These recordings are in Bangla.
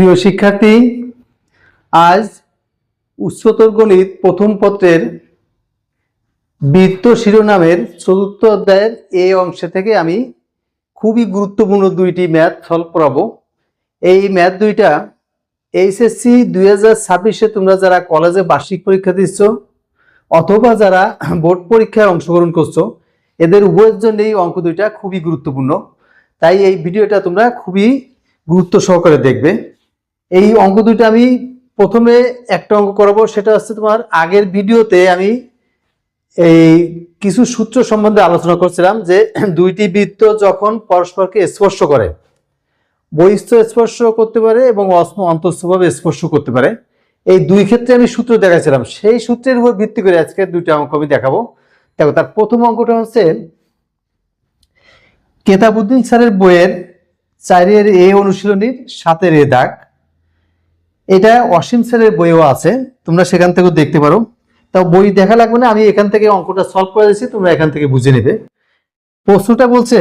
প্রিয় শিক্ষার্থী, আজ উচ্চতর গণিত প্রথম পত্রের বৃত্ত শিরোনামের চতুর্থ অধ্যায়ের এই অংশ থেকে আমি খুবই গুরুত্বপূর্ণ দুইটি ম্যাথ সলভ করাবো। এই ম্যাথ দুইটা এইচএসসি 2026-এ তোমরা যারা কলেজে বার্ষিক পরীক্ষা দিচ্ছ অথবা যারা বোর্ড পরীক্ষায় অংশগ্রহণ করছো, এদের উভয়ের জন্য এই অঙ্ক দুইটা খুবই গুরুত্বপূর্ণ। তাই এই ভিডিওটা তোমরা খুবই গুরুত্ব সহকারে দেখবে। এই অঙ্ক দুইটা আমি প্রথমে একটা অঙ্ক করাবো, সেটা হচ্ছে তোমার আগের ভিডিওতে আমি এই কিছু সূত্র সম্বন্ধে আলোচনা করছিলাম যে দুইটি বৃত্ত যখন পরস্পরকে স্পর্শ করে, বহিস্থ স্পর্শ করতে পারে এবং অন্তঃস্থভাবে স্পর্শ করতে পারে, এই দুই ক্ষেত্রে আমি সূত্র দেখাচ্ছিলাম। সেই সূত্রের উপর ভিত্তি করে আজকে দুইটা অঙ্ক আমি দেখাবো। দেখো, তার প্রথম অঙ্কটা হচ্ছে কেতাবউদ্দিন স্যারের বইয়ের 4-এর এ অনুশীলনীর 7-এর এ দাগ। এটা অসীম স্যারের বইও আছে, তোমরা সেখান থেকেও দেখতে পারো। তাও বই দেখা লাগবে না, আমি এখান থেকে অঙ্কটা সলভ করে দিচ্ছি, তোমরা এখান থেকে বুঝে নেবে। প্রশ্নটা বলছে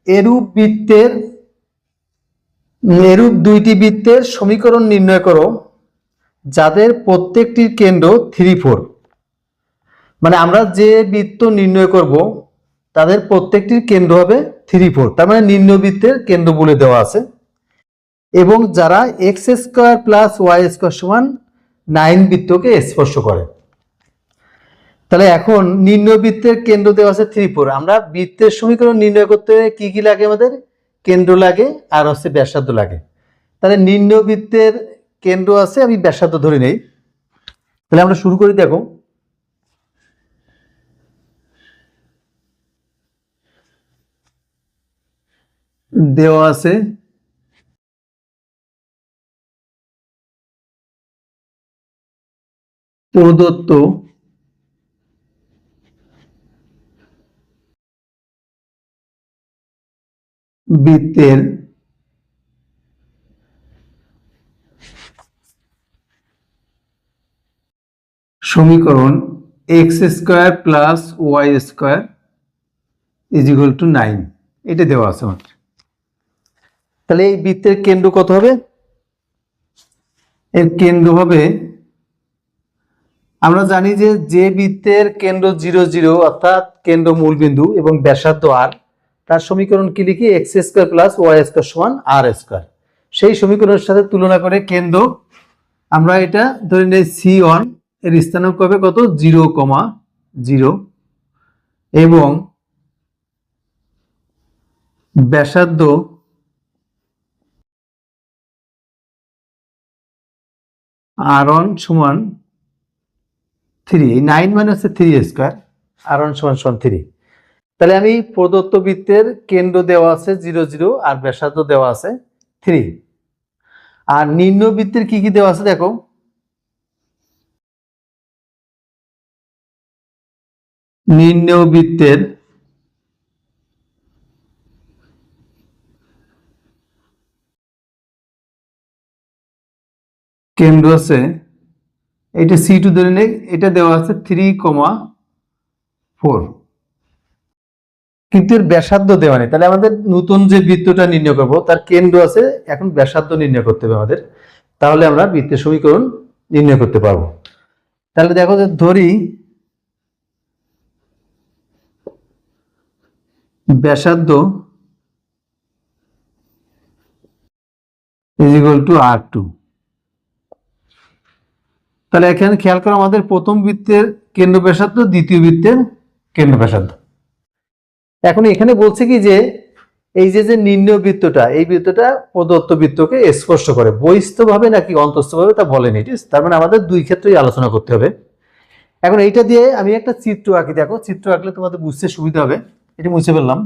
এরূপ দুইটি বৃত্তের সমীকরণ নির্ণয় করো যাদের প্রত্যেকটির কেন্দ্র 3-4। মানে আমরা যে বৃত্ত নির্ণয় করব তাদের প্রত্যেকটির কেন্দ্র হবে 3-4, তার মানে নির্ণয় বৃত্তের কেন্দ্র বলে দেওয়া আছে, এবং যারা x² + y² = 9 বৃত্তকে স্পর্শ করে। তাহলে এখন নির্ণয় বৃত্তের কেন্দ্র দেওয়া আছে 3-4। আমরা বৃত্তের সমীকরণ নির্ণয় করতে কি কি লাগে? আমাদের কেন্দ্র লাগে আর হচ্ছে ব্যাসার্ধ লাগে। তাহলে নির্ণয় বৃত্তের কেন্দ্র আছে, আমি ব্যাসার্ধ ধরে নেই। তাহলে আমরা শুরু করি। দেখো, দেওয়া আছে প্রদত্ত বৃত্তের সমীকরণ x² + y² = 9, এটা দেওয়া আছে আমাদের। তাহলে এই বৃত্তের কেন্দ্র কত হবে? এর কেন্দ্র হবে, আমরা জানি যে বৃত্তের কেন্দ্র 0 0 অর্থাৎ কেন্দ্র মূলবিন্দু এবং ব্যাসার্ধ r, তার সমীকরণ কি লিখি? x² + y² = r²। সেই সমীকরণের সাথে তুলনা করে কেন্দ্র আমরা এটা ধরে নেই C1, এর স্থানাঙ্ক হবে কত? 0, 0, এবং ব্যাসার্ধ r1 = 3। 9 মানে হচ্ছে 3², r1 = 3। তাহলে আমি প্রদত্ত বৃত্তের কেন্দ্র দেওয়া আছে 0 0 আর ব্যাসার্ধ দেওয়া আছে 3। আর নির্ণয় বৃত্তের কি কি দেওয়া আছে দেখো, নির্ণয় বৃত্তের কেন্দ্র আছে, এটা C2 ধরে নেই, এটা দেওয়া আছে 3,4, কিন্তু এর ব্যাসার্ধ দেওয়া নেই। তাহলে আমাদের নতুন যে বৃত্তটা নির্ণয় করব তার কেন্দ্র আছে, এখন ব্যাসার্ধ নির্ণয় করতে হবে আমাদের, তাহলে আমরা বৃত্তের সমীকরণ নির্ণয় করতে পারবো। তাহলে দেখো, যে ধরি ব্যাসার্ধ = r2। তাহলে এখানে খেয়াল করো, আমাদের প্রথম বৃত্তের কেন্দ্র ব্যাসার্ধ, দ্বিতীয় বৃত্তের কেন্দ্র ব্যাসার্ধ। এখন এখানে বলছে কি যে এই যে নির্ণয় বৃত্তটা, এই বৃত্তটা প্রদত্ত বৃত্তকে স্পর্শ করে, বহিস্থভাবে নাকি অন্তঃস্থভাবে তা বলেনি। তার মানে আমাদের দুই ক্ষেত্রেই আলোচনা করতে হবে। এখন এইটা দিয়ে আমি একটা চিত্র আঁকি। দেখো, চিত্র আঁকলে তোমাদের বুঝতে সুবিধা হবে। এটা মুছে ফেললাম।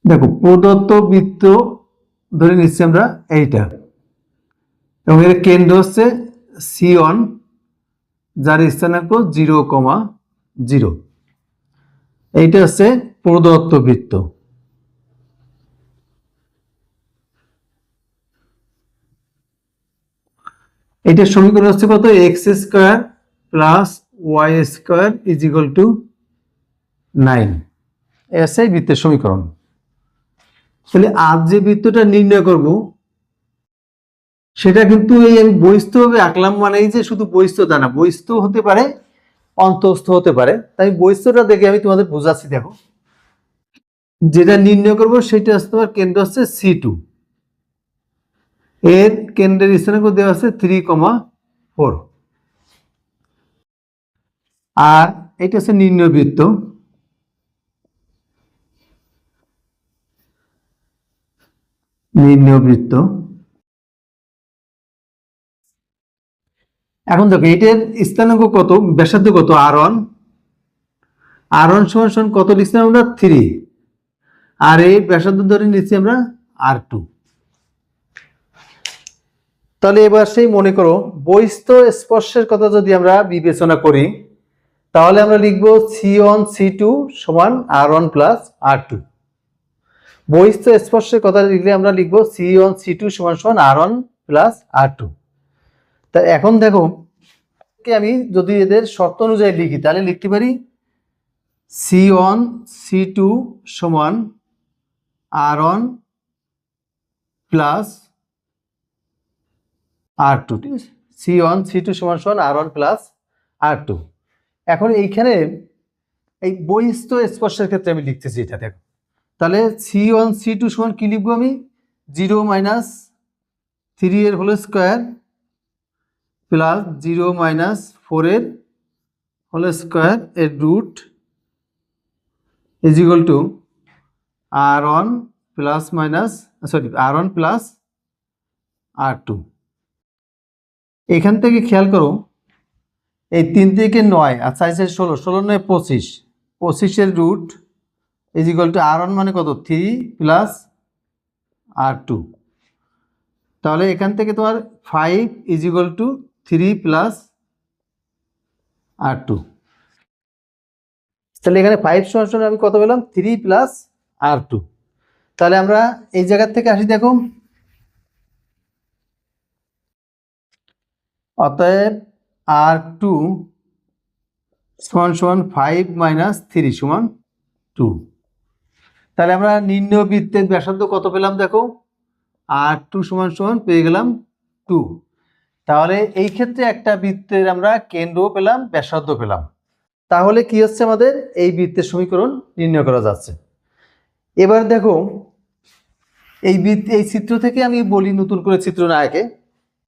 দেখো, প্রদত্ত বৃত্ত ধরে নিচ্ছি আমরা এইটা, এবং এর কেন্দ্র হচ্ছে C1, যার স্থানাঙ্ক 0, 0। এইটা হচ্ছে প্রদত্ত বৃত্ত। এটার সমীকরণ হচ্ছে কত? x² + y square is equal to 9। এসআই বৃত্তের সমীকরণ। তাহলে আজ যে বৃত্তটা নির্ণয় করব সেটা কিন্তু এই আমি বহিস্থভাবে আঁকলাম, মানে এই যে শুধু বহিস্থ তা না, বহিস্থ হতে পারে, অন্তস্থ হতে পারে। তাই বহিস্থটা দেখে আমি তোমাদের বোঝাচ্ছি। দেখো, যেটা নির্ণয় করব সেটা হচ্ছে তোমার কেন্দ্র হচ্ছে C2, এর কেন্দ্রের স্থানাঙ্ক দেওয়া আছে 3,4, আর এটা হচ্ছে নির্ণয় বৃত্ত। নির্ণয় বৃত্ত। এখন দেখো এটার স্থানাঙ্ক কত, ব্যাসার্ধ কত, R1। R1 সমান কত লিখছি আমরা 3, আর এই ব্যাসার্ধ ধরে নিচ্ছি আমরা R2। তাহলে এবার সেই মনে করো বহিস্থ স্পর্শের কথা যদি আমরা বিবেচনা করি, তাহলে আমরা লিখব C1 C2 সমান R1 প্লাস R2। বহিস্থ স্পর্শের কথা লিখলে আমরা লিখব C1 C2 সমান সমান R1 প্লাস R2। তা এখন দেখো আমি যদি এদের শর্ত অনুযায়ী লিখি তাহলে লিখতে পারি C1 C2 সমান R1 প্লাস R2। ঠিক আছে, C1 C2 সমান সমান R1 প্লাস R2। এখন এইখানে এই বহিস্থ স্পর্শের ক্ষেত্রে আমি লিখতেছি এটা। দেখো তাহলে C1 C2 সমান কি লিখবো আমি, 0 মাইনাস 3 এর হোল স্কোয়ার প্লাস 0 মাইনাস 4 এর হোল স্কোয়ার এর root is equal to R1 plus minus R1 plus R2। এখান থেকে খেয়াল করো এই 3 থেকে 9 আর 4 থেকে 16, 16 9 25, 25 এর root is equal to R1 মানে কত 3 প্লাস R2। তাহলে এখান থেকে তোমার 5 is equal two 3 plus R2। তাহলে এখানে 5 সমান আমি কত পেলাম 3 প্লাস R2। তাহলে আমরা এই জায়গা থেকে আসি। দেখো অতএব R2 সমান 5 মাইনাস 3 সমান 2। তাহলে আমরা নির্ণয় বৃত্তের ব্যাসার্ধ কত পেলাম, দেখো R2 সমান পেয়ে গেলাম 2। তাহলে এই ক্ষেত্রে একটা বৃত্তের আমরা কেন্দ্র পেলাম, ব্যাসার্ধ পেলাম। তাহলে কি হচ্ছে, আমাদের এই বৃত্তের সমীকরণ নির্ণয় করা যাচ্ছে। এবার দেখো এই চিত্র থেকে আমি বলি নতুন করে চিত্র না এঁকে,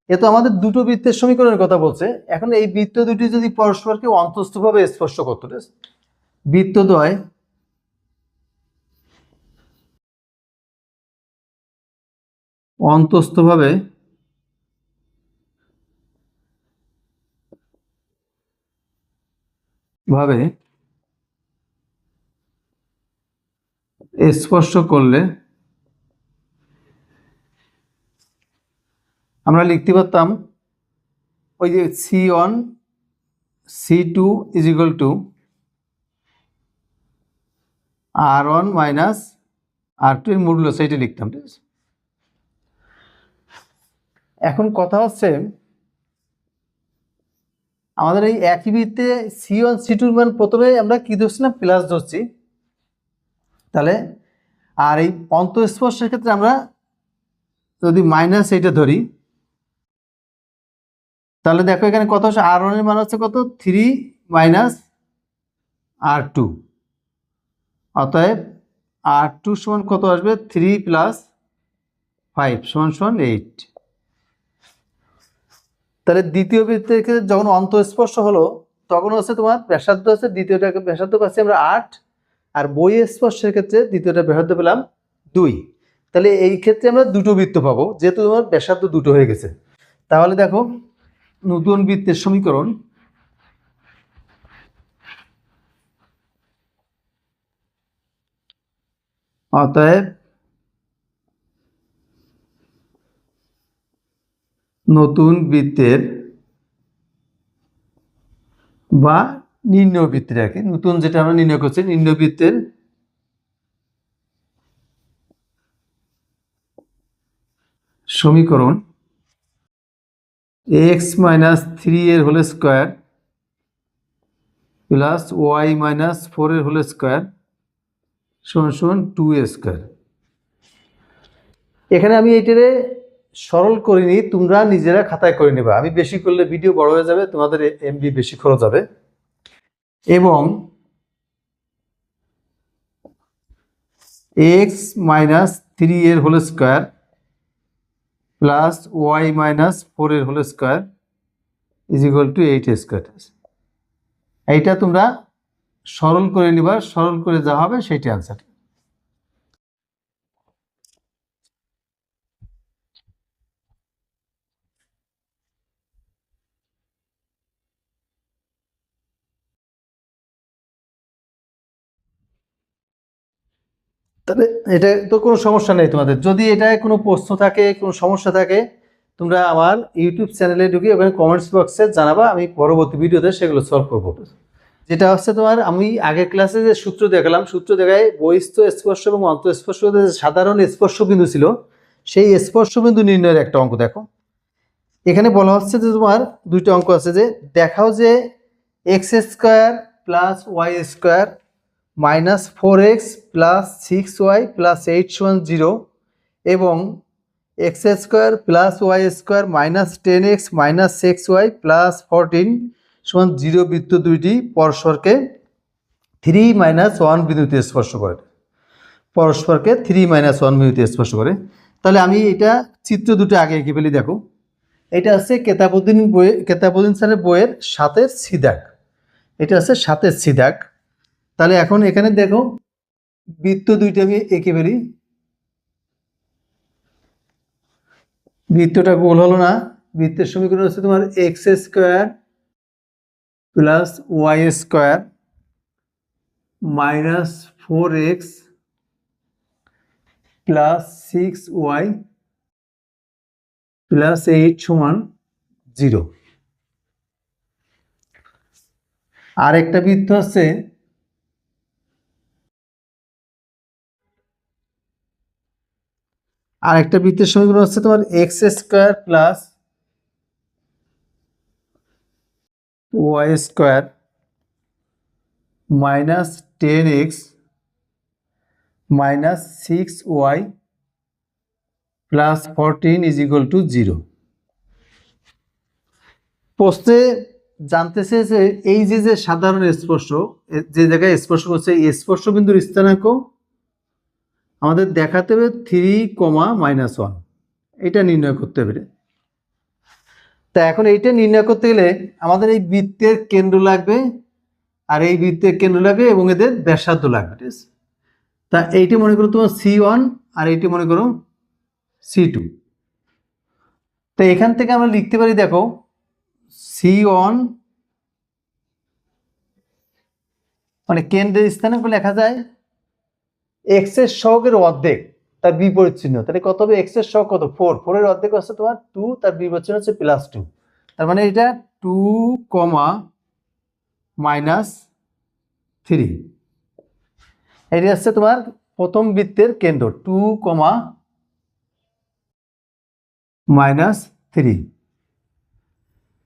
এ তো আমাদের দুটো বৃত্তের সমীকরণের কথা বলছে। এখন এই বৃত্ত দুটি যদি পরস্পরকে অন্তস্থভাবে স্পর্শ করতো, বৃত্তদ্বয় অন্তস্থভাবে স্পর্শ করলে আমরা লিখতে পারতাম ওই যে C1 C2 is equal to R1 minus R2 এর মূল্য সেইটা লিখতাম। ঠিক আছে, এখন কথা হচ্ছে আমাদের এই একই বৃত্তে C1 C2 এর মান প্রথমে আমরা কি ধরছি না, প্লাস ধরছি। তাহলে আর এই অন্তঃস্পর্শের ক্ষেত্রে আমরা যদি মাইনাস এইটা ধরি, তাহলে দেখো এখানে কত হচ্ছে R1 এর মান হচ্ছে কত 3 মাইনাস R2। অতএব R2 সমান কত আসবে 3 প্লাস 5 সমান 8। তাহলে দ্বিতীয় বৃত্তের ক্ষেত্রে যখন অন্তঃস্পর্শ হলো তখন হচ্ছে তোমার ব্যাসার্ধ হচ্ছে, দ্বিতীয়টাকে ব্যাসার্ধ পাচ্ছি আমরা 8, আর বহিঃস্পর্শের ক্ষেত্রে দ্বিতীয়টা ব্যাসার্ধ পেলাম 2। তাহলে এই ক্ষেত্রে আমরা দুটো বৃত্ত পাবো, যেহেতু তোমার ব্যাসার্ধ দুটো হয়ে গেছে। তাহলে দেখো নতুন বৃত্তের সমীকরণ, অতএব নতুন বৃত্তের বা নির্ণয় বৃত্তের, আর কি নতুন যেটা আমরা নির্ণয় করছি, নির্ণয় বৃত্তের সমীকরণ x মাইনাস 3 এর whole square plus y minus 4 এর হোল স্কোয়ার সমান সমান 2a স্কোয়ার। এখানে আমি এইটারে সরল করিনি, তোমরা নিজেরা খাতায় করে নেবা। আমি বেশি করলে ভিডিও বড় হয়ে যাবে, তোমাদের এমবি বেশি খরচ হবে। এবং এক্স মাইনাস 3 এর whole square plus y minus 4 এর whole square is equal to 8 square. এইটা তোমরা সরল করে নিবা, সরল করে যা হবে সেইটা আনসার। তাহলে এটা তো কোনো সমস্যা নেই তোমাদের। যদি এটায় কোনো প্রশ্ন থাকে, কোনো সমস্যা থাকে, তোমরা আমার ইউটিউব চ্যানেলে ঢুকে ওখানে কমেন্টস বক্সে জানাবা, আমি পরবর্তী ভিডিওতে সেগুলো সলভ করবো। যেটা হচ্ছে তোমার, আমি আগের ক্লাসে যে সূত্র দেখালাম, সূত্র দেখায় বহিস্থ স্পর্শ এবং অন্তঃস্পর্শ সাধারণ স্পর্শ বিন্দু ছিল, সেই স্পর্শ বিন্দু নির্ণয়ের একটা অঙ্ক দেখো। এখানে বলা হচ্ছে যে তোমার দুইটা অঙ্ক আছে, যে দেখাও যে x square plus y square minus 4x plus 6y plus 8 সমান 0 এবং x square plus y square minus 10x minus 6y plus 14 সমান 0 বৃত্ত দুইটি পরস্পরকে 3-1 বিন্দুতে স্পর্শ করে, পরস্পরকে 3-1 বিন্দুতে স্পর্শ করে। তাহলে আমি এটা চিত্র দুটো আগে এঁকে ফেলি। দেখো, এটা হচ্ছে কেতাবুদ্দিন স্যারের বইয়ের 7-এর সিদাক, এটা হচ্ছে 7-এর সিদাক। তাহলে এখন এখানে দেখো বৃত্ত দুইটা আমি এঁকে ফেলি। বৃত্তটা গোল হলো না। বৃত্তের সমীকরণ হচ্ছে তোমার x square plus y square minus 4x plus 6y plus 8 সমান 0। আর একটা বৃত্ত আছে আর একটা বৃত্তের সমীকরণ হচ্ছে তোমার x square plus y square minus 10x minus 6y plus 14 is equal to 0। প্রশ্নে জানতে চেয়েছে এই যে সাধারণ স্পর্শ, যে জায়গায় স্পর্শ করছে, এই স্পর্শ বিন্দুর স্থানাঙ্ক আমাদের দেখাতে হবে 3, এটা নির্ণয় করতে হবে। তা এখন এইটা নির্ণয় করতে গেলে আমাদের এই বৃত্তের কেন্দ্র লাগবে, আর এই বৃত্তের কেন্দ্র লাগবে এবং এদের ব্যাসার্ধ লাগবে, ঠিক আছে? তা এইটি মনে করো তোমার C1 আর এইটি মনে করো C2। তো এখান থেকে আমরা লিখতে পারি, দেখো C1 মানে কেন্দ্রের স্থানাঙ্ক লেখা যায় এক্স এর সহগের অর্ধেক তার বিপরীত চিহ্ন। তাহলে কত হবে? এক্স এর সহগ কত? 4, 4 এর অর্ধেক হচ্ছে তোমার 2, তার বিপরীত চিহ্ন হচ্ছে +2। তার মানে এটা 2, -3। এটি হচ্ছে তোমার প্রথম বৃত্তের কেন্দ্র 2,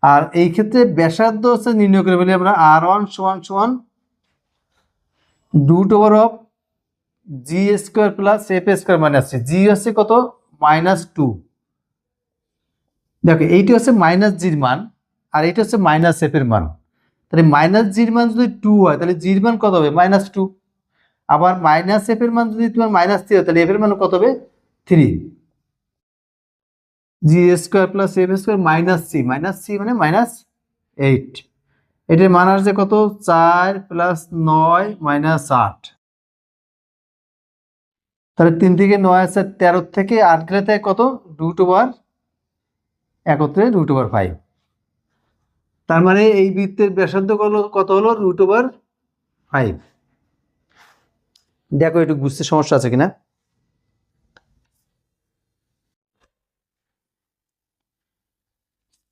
আর এই ক্ষেত্রে ব্যাসার্ধ হচ্ছে নির্ণয় করে বলি আমরা R1 = √(g² + f² - 3)। g হচ্ছে কত? -2। দেখো এইটি হচ্ছে -g এর মান, আর এইটা হচ্ছে -f এর মান। তাহলে -g এর মান যদি 2 হয়, তাহলে g এর মান কত হবে? -2। আবার -f এর মান যদি তোমার -3 হয়, তাহলে f এর মান কত হবে? 3। g² + f² - c, -c মানে -8। এটার মান আসছে কত? 4 + 9 - 8। তাহলে 3 থেকে 9 আছে 13, থেকে 8 গেলে তাই কত? একত্রে √5। তার মানে এই বৃত্তের ব্যাসার্ধ কত হলো? √5। দেখো একটু বুঝতে সমস্যা আছে কিনা।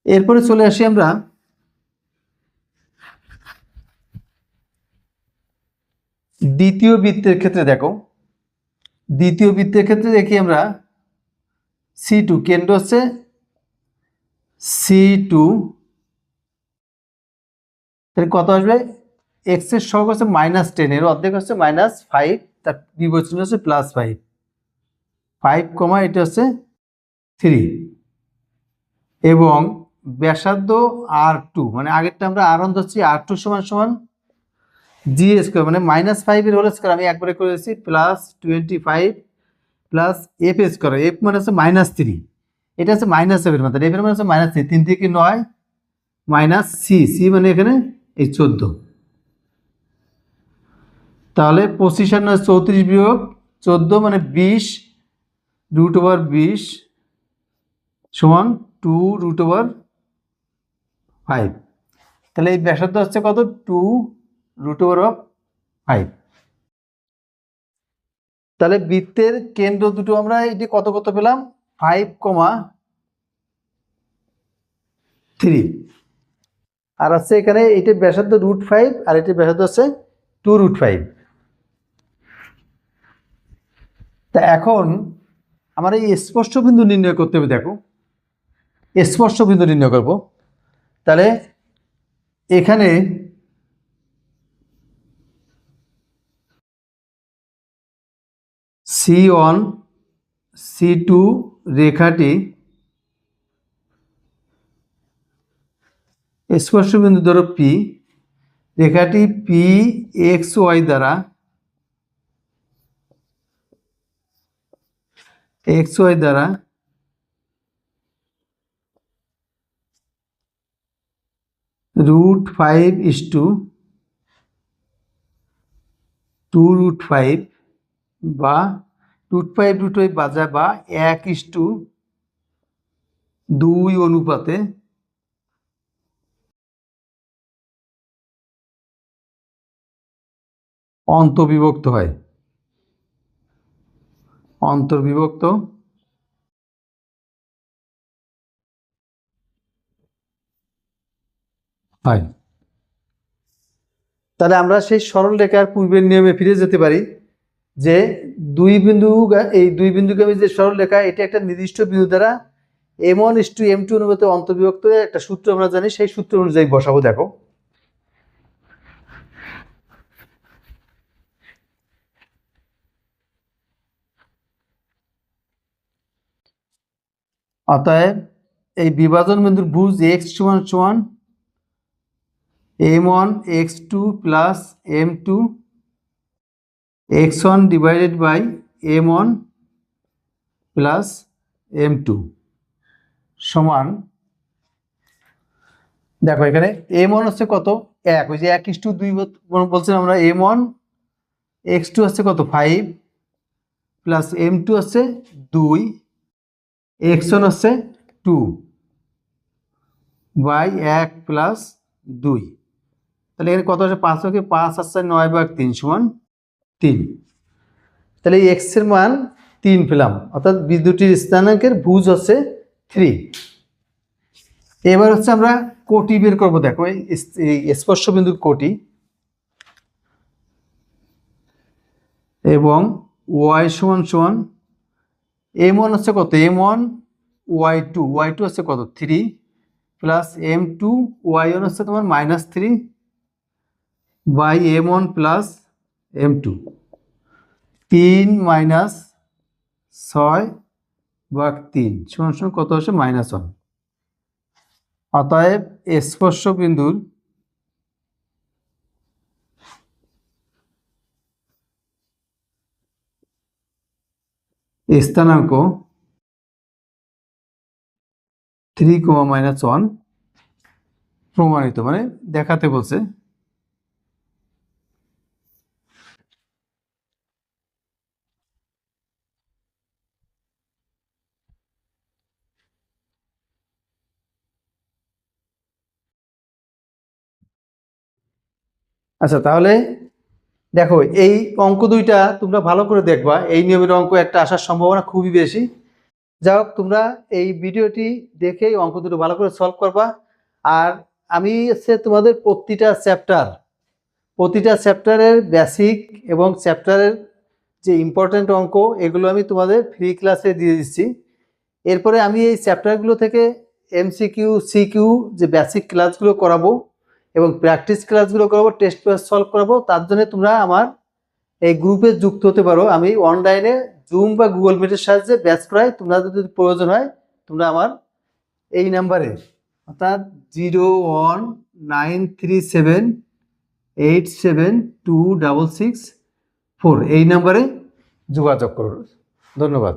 এরপরে চলে আসি আমরা দ্বিতীয় বৃত্তের ক্ষেত্রে। দেখো দ্বিতীয় বৃত্তের ক্ষেত্রে দেখি আমরা C2, কেন্দ্র হচ্ছে C2, তাহলে কত আসবে? এক্স এর সহগ হচ্ছে -10, এর অর্ধেক হচ্ছে -5, তার বিপরীত চিহ্ন হচ্ছে +5, 5, এটা হচ্ছে 3, এবং ব্যাসার্ধ R2, মানে আগেরটা আমরা R1 ধরছি, R2 সমান সমান জি স্কোয়ার, মানে -5 এর হোল স্কোয়ার আমি একবারে করে দিচ্ছি, +25 প্লাস এফ স্কোয়ার, এফ মানে হচ্ছে -3, এটা হচ্ছে -7 এর মানে, এফ এর মানে হচ্ছে -3, 3 থেকে 9 মাইনাস সি, সি মানে এখানে এই 14, তাহলে 25 আর 9 34 বিয়োগ 14 মানে 20 √20 সমান 2√5, তাহলে এই ব্যাসার্ধ হচ্ছে কত, 2√5। তাহলে বৃত্তের কেন্দ্র দুটো আমরা এটি কত কত পেলাম, 5,3, আর আছে এখানে এইটা ব্যাসার্ধ √5 আর এটি ব্যাসার্ধ হচ্ছে 2√5। তা এখন আমরা এই স্পর্শ বিন্দু নির্ণয় করতে হবে। দেখো স্পর্শ বিন্দু নির্ণয় করব, তাহলে এখানে C1 C2 রেখাটি স্পর্শ বিন্দু ধরো P, রেখাটি PXY দ্বারা XY দ্বারা √5:2√5 বা √5 বাজা বা 1:2 অনুপাতে অন্তর্বিভক্ত হয়, অন্তর্বিভক্ত হয়। তাহলে আমরা সেই সরল রেখার পূর্বের নিয়মে ফিরে যেতে পারি, যে এই দুই বিন্দুগামী যে সরল রেখা, এটা একটা নির্দিষ্ট বিন্দু দ্বারা M1:M2 অনুপাতে অন্তর্বিভক্ত, একটা সূত্র আমরা জানি, সেই সূত্র অনুযায়ী বসাবো। দেখো অতএব এই বিভাজন বিন্দুর ভুজ x সমান সমান M1x2 plus M2 x1 divided by M1 plus M2 সমান, দেখো এখানে M1 হচ্ছে কত, 1, ওই যে 1:2 বলছিলাম আমরা, M1x2 হচ্ছে কত 5 প্লাস M2 হচ্ছে 2, x1 হচ্ছে 2 বাই 1 প্লাস 2, তাহলে এখানে কত আছে, 5 থেকে 5 আসছে 9/3 সমান 3, তাহলে এই x এর মান 3 পেলাম, অর্থাৎ বিন্দুটির স্থানাঙ্কের ভুজ হচ্ছে 3। এবার হচ্ছে আমরা কোটি বের করব। দেখো এই স্পর্শ বিন্দুর কোটি, এবং y সমান সমান M1 হচ্ছে কত, M1 y2 হচ্ছে কত 3 প্লাস M2 y1 হচ্ছে তোমার -3 বাই M1 প্লাস M2, 3 - 6/3 সমান সমান কত হচ্ছে -1। অতএব স্পর্শ বিন্দুর স্থানাঙ্ক 3, -1 প্রমাণিত, মানে দেখাতে বলছে। আচ্ছা, তাহলে দেখো এই অঙ্ক দুইটা তোমরা ভালো করে দেখবা, এই নিয়মের অঙ্ক একটা আসার সম্ভাবনা খুবই বেশি। যাই হোক, তোমরা এই ভিডিওটি দেখে অঙ্ক দুটো ভালো করে সলভ করবা। আর আমি হচ্ছে তোমাদের প্রতিটা চ্যাপ্টারের বেসিক এবং চ্যাপ্টারের যে ইম্পর্ট্যান্ট অঙ্ক, এগুলো আমি তোমাদের ফ্রি ক্লাসে দিয়ে দিচ্ছি। এরপরে আমি এই চ্যাপ্টারগুলো থেকে MCQ CQ যে বেসিক ক্লাসগুলো করাবো, এবং প্র্যাকটিস ক্লাসগুলো করাবো, টেস্ট পেপার সলভ করাবো। তার জন্য তোমরা আমার এই গ্রুপে যুক্ত হতে পারো। আমি অনলাইনে জুম বা গুগল মিটের সাহায্যে ব্যাচ করাই। তোমরা যদি প্রয়োজন হয় তোমরা আমার এই নাম্বারে অর্থাৎ 01937872664 এই নাম্বারে যোগাযোগ করো। ধন্যবাদ।